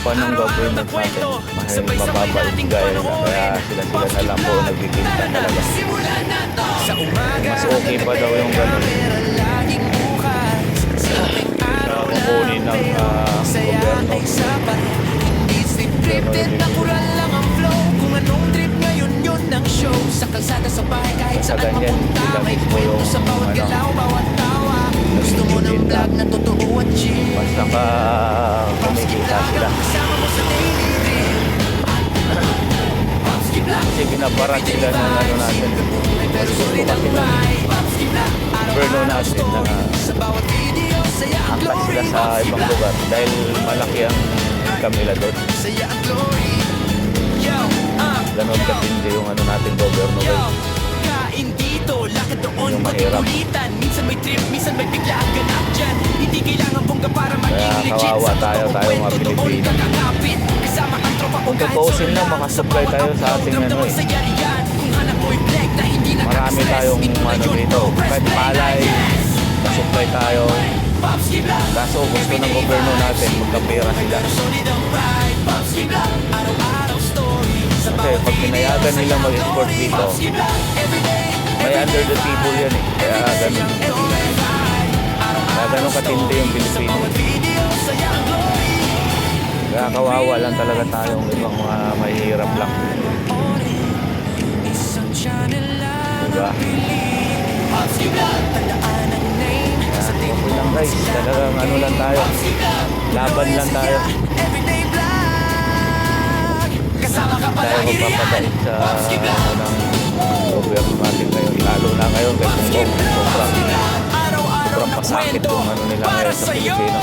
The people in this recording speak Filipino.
pa ng government natin, mababa yung gaya nila. Kaya sila na lang po nagbibinta talaga. Mas okay pa daw yung gano'n. Kukunin ng gobyerno. Sa ganyan, sila mismo yung nagbibinta. Mas kumikita sila. Kasi binabarat sila ng natin. Gusto kasi ng gobyerno natin na angkat sila sa ibang lugar dahil malaki ang kamila doon. Ganon katindi yung natin gobyerno guys. Yung mahirap. Kaya kawawa tayo mga Pilipino. Kung tutuusin lang, makasupply tayo sa ating marami tayong dito. Kahit palay, masupply tayo. Kaso gusto ng gobyerno natin, magkapera sila. Kasi pag pinayagan nilang mag-export dito, may under the table yan eh. Kaya ganun katindi yung Pilipino. Kaya kawawa lang talaga tayong ibang mga mahihirap lang. Diba? Okay lang guys, talagang lang tayo. Laban lang tayo. Tayo magpapadait sa ng gobyerno natin ngayon. Lalo na ngayon kasi sobrang pasakit kung nila ngayon sa Pilipino.